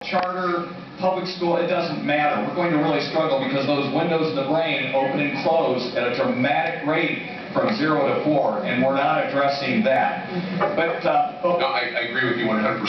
charter, public school, it doesn't matter. We're going to really struggle because those windows in the brain open and close at a dramatic rate from 0 to 4, and we're not addressing that. But no, I agree with you 100%,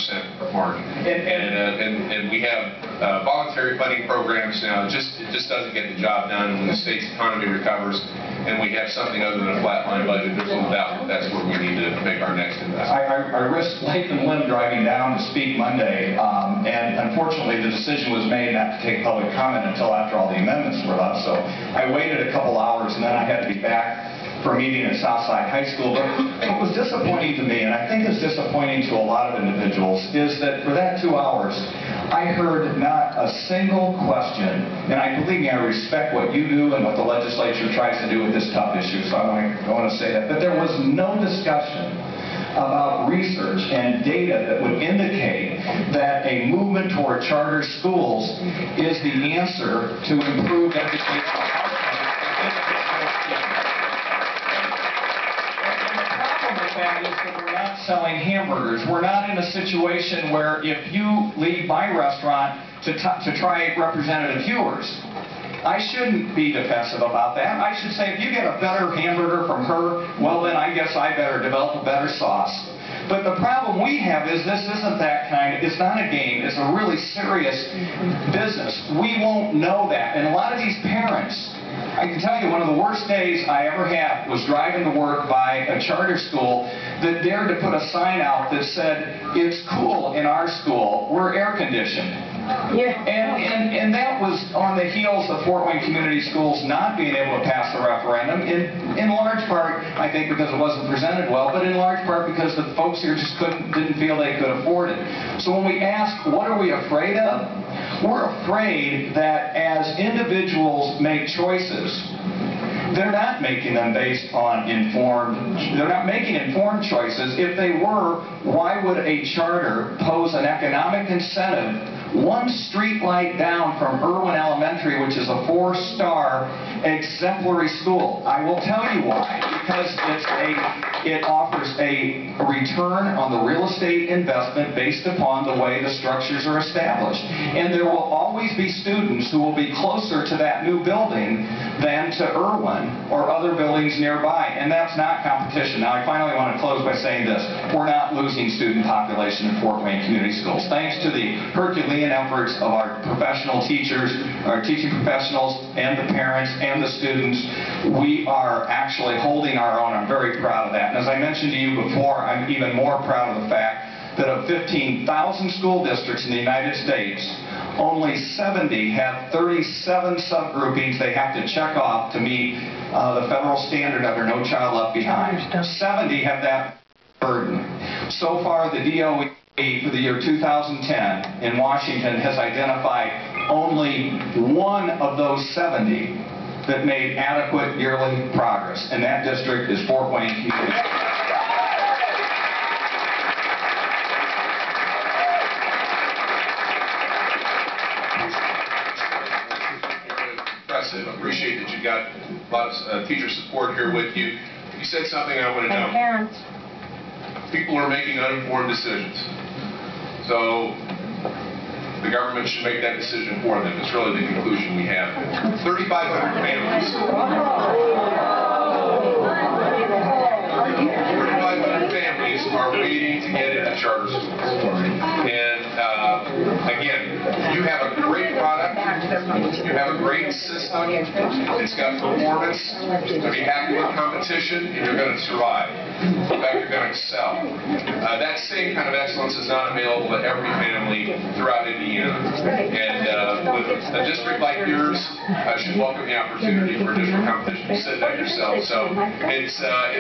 Mark. And we have voluntary funding programs now. It just doesn't get the job done. When the state's economy recovers and we have something other than a flatline budget, there's no doubt that's where we need to make our next investment. I risked life and limb driving down to speak Monday, and unfortunately the decision was made not to take public comment until after all the amendments were up. So I waited a couple hours, and then I had to be back for a meeting at Southside High School. But what was disappointing to me, and I think is disappointing to a lot of individuals, is that for that 2 hours, I heard not a single question, and believe me, I respect what you do and what the legislature tries to do with this tough issue, so I want to say that. But there was no discussion about research and data that would indicate that a movement toward charter schools is the answer to improved educational outcomes. That is that we're not selling hamburgers. We're not in a situation where if you leave my restaurant to try Representative Heuer's, I shouldn't be defensive about that. I should say, if you get a better hamburger from her, well then I guess I better develop a better sauce. But the problem we have is this isn't that kind. It's not a game. It's a really serious business. We won't know that. And a lot of these parents, I can tell you one of the worst days I ever had was driving to work by a charter school that dared to put a sign out that said, "It's cool in our school. We're air conditioned." Yeah. And that was on the heels of Fort Wayne Community Schools not being able to pass the referendum, in large part, I think, because it wasn't presented well, but in large part because the folks here just didn't feel they could afford it. So when we ask, what are we afraid of? We're afraid that as individuals make choices, they're not making them based on they're not making informed choices. If they were, why would a charter pose an economic incentive one street light down from Irwin Elementary, which is a 4-star exemplary school? I will tell you why. Because it offers a return on the real estate investment based upon the way the structures are established. And there will always be students who will be closer to that new building than to Irwin or other buildings nearby. And that's not competition. Now, I finally want to close by saying this. We're not losing student population in Fort Wayne Community Schools. Thanks to the Herculean efforts of our professional teachers, our teaching professionals, and the parents and the students, we are actually holding our own. I'm very proud of that. And as I mentioned to you before, I'm even more proud of the fact that of 15,000 school districts in the United States, only 70 have 37 subgroupings they have to check off to meet the federal standard under No Child Left Behind. 70 have that burden. So far, the DOE for the year 2010 in Washington has identified only one of those 70 that made adequate yearly progress, and that district is Fort Wayne Community. Impressive. I appreciate that you've got a lot of teacher support here with you. You said something I want to know. And parents. People are making uninformed decisions. So the government should make that decision for them. It's really the conclusion we have. 3,500 families. 3,500 families are waiting to get into charter schools. And again, you have a great product. You have a great system. It's got performance. You're going to be happy with competition, and you're going to survive. In fact, you're going to excel. That same kind of excellence is not available to every family throughout Indiana. And with a district like yours, I should welcome the opportunity for district competition to sit there yourself. So it's not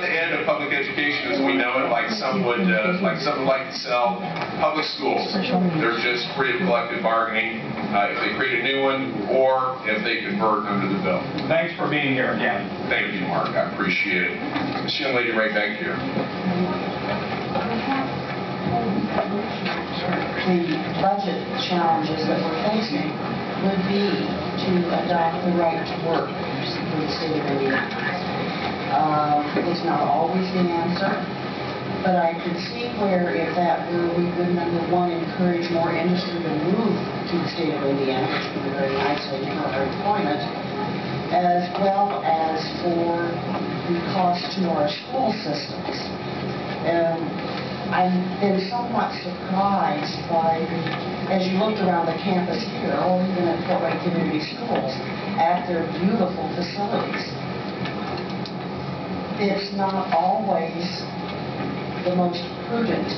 the end of public education as we know it, like some would like to sell public schools. They're just free of collective bargaining if they create a new one or if they convert under the bill. Thanks for being here again. Thank you, Mark. I appreciate it. This young lady right back here. The budget challenges that we're facing would be to adopt the right to work for the state of Indiana. It's not always the answer. But I could see where if that were, we would, number one, encourage more industry to move to the state of Indiana, which would be very nice for our employment, as well as for the cost to our school systems. I've been somewhat surprised by, as you looked around the campus here, or even at Fort Wayne Community Schools, at their beautiful facilities. It's not always the most prudent.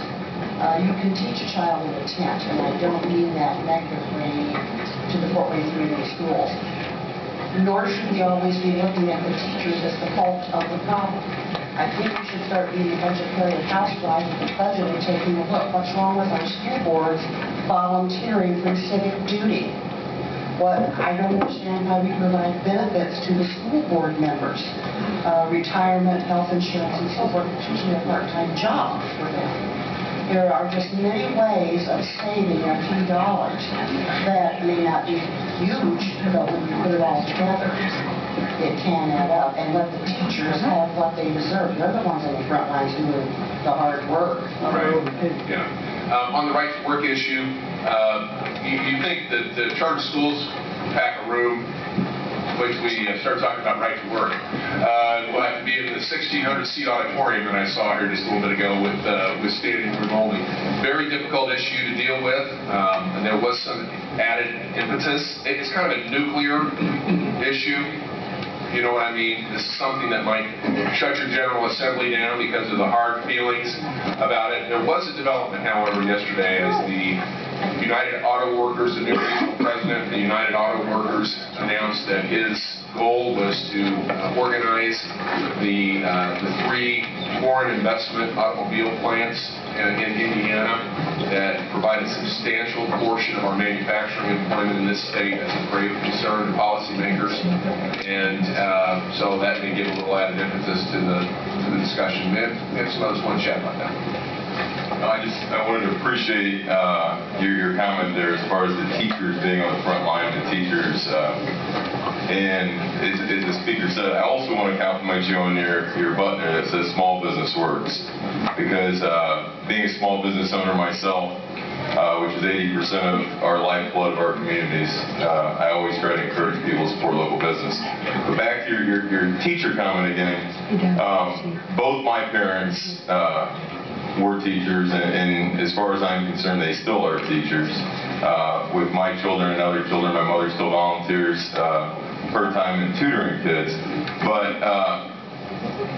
You can teach a child in a tent, and I don't mean that negatively to the Fort Wayne Community Schools. Nor should we always be looking at the teachers as the fault of the problem. I think we should start being a budgetary housewife with the budget and taking a look. What's wrong with our school boards volunteering for civic duty? I don't understand how we provide benefits to the school board members, retirement, health insurance, and so forth. It's usually a part-time job for them. There are just many ways of saving a few dollars that may not be huge, but when you put it all together, it can add up. And let the teachers have what they deserve. They're the ones on the front lines doing the hard work. Right. Yeah. On the right to work issue, you think that the charter schools pack a room, which we start talking about right to work. We'll have to be in the 1,600-seat auditorium that I saw here just a little bit ago with standing room only. Very difficult issue to deal with, and there was some added impetus. It's kind of a nuclear issue. You know what I mean? This is something that might shut your General Assembly down because of the hard feelings about it. There was a development, however, yesterday as the United Auto Workers, the new regional president of the United Auto Workers, announced that his goal was to organize the 3 foreign investment automobile plants in Indiana that provide a substantial portion of our manufacturing employment in this state. That's a great concern to policymakers, and so that may give a little added emphasis to the discussion. We have some others want to chat about that. I wanted to appreciate your comment there as far as the teachers being on the front line, the teachers. And as the speaker said, I also want to compliment you on your button there that says Small Business Works. Because being a small business owner myself, which is 80% of our lifeblood of our communities, I always try to encourage people to support local business. But back to your teacher comment again, both my parents were teachers, and as far as I'm concerned, they still are teachers. With my children and other children, my mother still volunteers her time in tutoring kids. But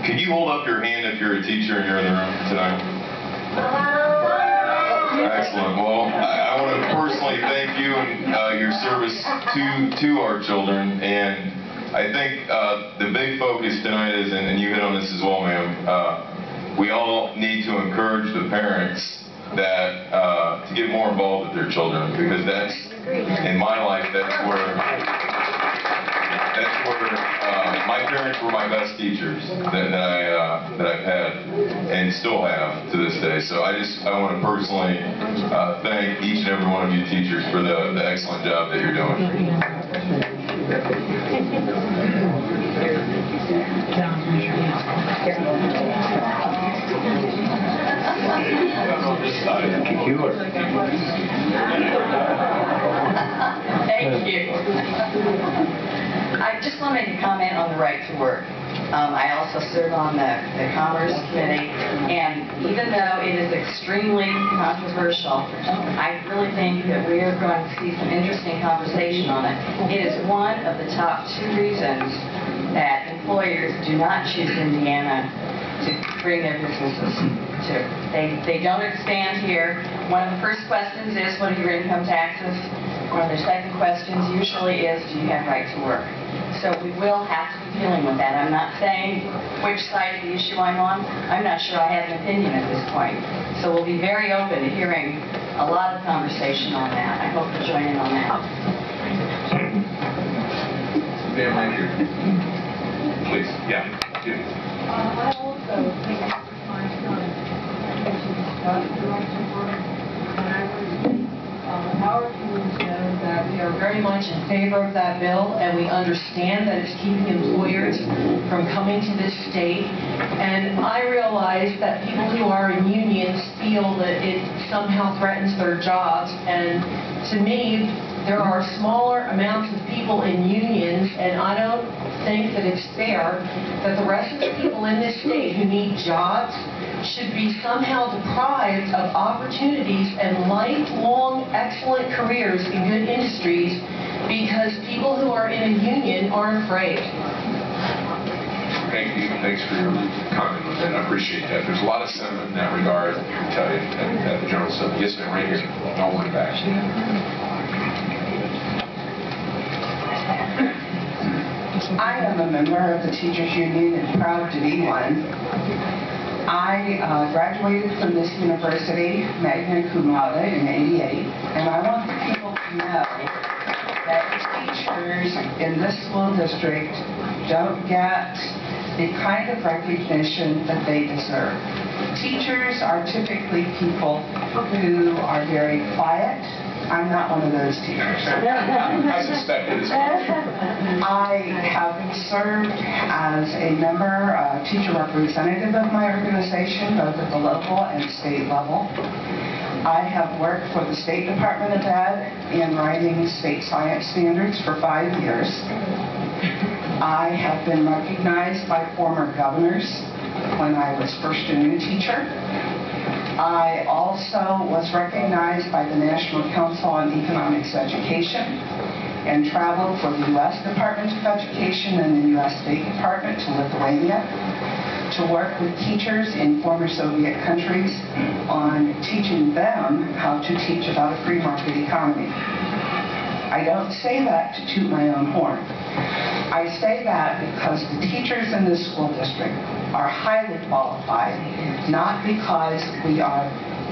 can you hold up your hand if you're a teacher and you're in the room tonight? Excellent. Well, I want to personally thank you and your service to our children. And I think the big focus tonight is, and you hit on this as well, ma'am, we all need to encourage the parents that to get more involved with their children, because that's, in my life, that's where my parents were my best teachers that I've had and still have to this day. So I want to personally thank each and every one of you teachers for the excellent job that you're doing. Thank you. I just wanted to comment on the right to work. I also serve on the Commerce Committee, and even though it is extremely controversial, I really think that we are going to see some interesting conversation on it. It is one of the top 2 reasons that employers do not choose Indiana to bring their businesses to. They don't expand here. One of the first questions is, what are your income taxes? One of their second questions usually is, do you have right to work? So we will have to be dealing with that. I'm not saying which side of the issue I'm on. I'm not sure I have an opinion at this point. So we'll be very open to hearing a lot of conversation on that. I hope you'll join in on that. Ma'am, right here. Please. Yeah. I also think my son discussed the right to work, and I would think our viewers know that we are very much in favor of that bill, and we understand that it's keeping employers from coming to this state And I realize that people who are in unions feel that it somehow threatens their jobs. And to me, there are smaller amounts of people in unions, and I don't think that it's fair that the rest of the people in this state who need jobs should be somehow deprived of opportunities and lifelong excellent careers in good industries because people who are in a union are afraid. Thank you. Thanks for your comment on that. I appreciate that. There's a lot of sentiment in that regard, I can tell you, at the General Assembly. Yes, ma'am, right here. All the way back. I am a member of the Teachers Union and proud to be one. I graduated from this university, magna cum laude, in '88, and I want the people to know that teachers in this school district don't get the kind of recognition that they deserve. Teachers are typically people who are very quiet. I'm not one of those teachers. I suspected as well. I have served as a member, teacher representative of my organization, both at the local and state level. I have worked for the State Department of Ed in writing state science standards for 5 years. I have been recognized by former governors when I was first a new teacher. I also was recognized by the National Council on Economics Education and traveled for the U.S. Department of Education and the U.S. State Department to Lithuania to work with teachers in former Soviet countries on teaching them how to teach about a free market economy. I don't say that to toot my own horn. I say that because the teachers in this school district are highly qualified, not because we are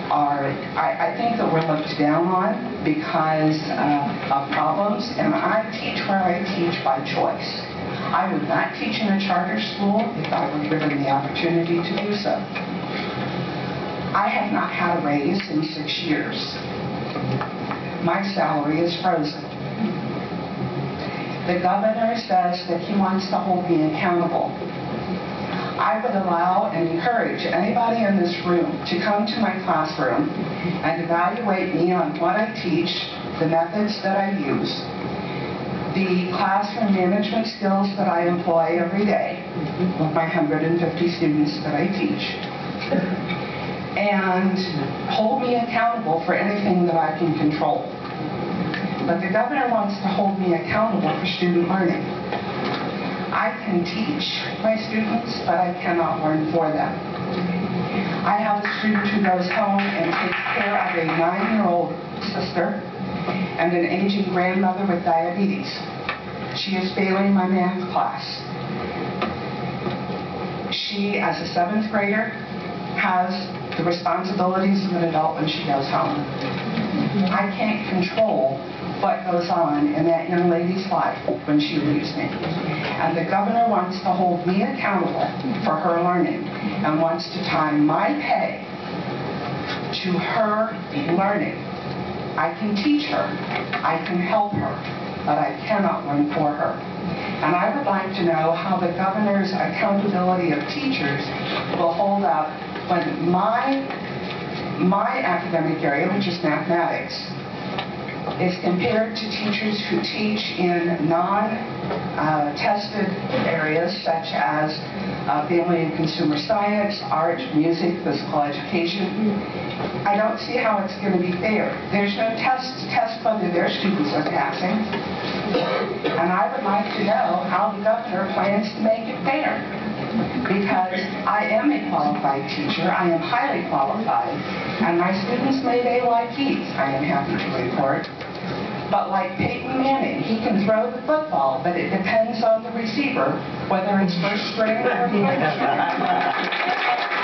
I think that we're looked down on because of problems, and I teach where I teach by choice. I would not teach in a charter school if I were given the opportunity to do so. I have not had a raise in 6 years. My salary is frozen. The governor says that he wants to hold me accountable. I would allow and encourage anybody in this room to come to my classroom and evaluate me on what I teach, the methods that I use, the classroom management skills that I employ every day with my 150 students that I teach, and hold me accountable for anything that I can control. But the governor wants to hold me accountable for student learning. I can teach my students, but I cannot learn for them. I have a student who goes home and takes care of a 9-year-old sister and an aging grandmother with diabetes. She is failing my math class. She, as a 7th grader, has the responsibilities of an adult when she goes home. I can't control what goes on in that young lady's life when she leaves me. And the governor wants to hold me accountable for her learning and wants to tie my pay to her learning. I can teach her, I can help her, but I cannot learn for her. And I would like to know how the governor's accountability of teachers will hold up when my academic area, which is mathematics, is compared to teachers who teach in non-tested areas such as family and consumer science, art, music, physical education. I don't see how it's going to be fair. There's no test to test whether their students are passing. And I would like to know how the governor plans to make it fair. Because I am a qualified teacher, I am highly qualified, and my students made AYPs, I am happy to report. But like Peyton Manning, he can throw the football, but it depends on the receiver, whether it's first string or second string.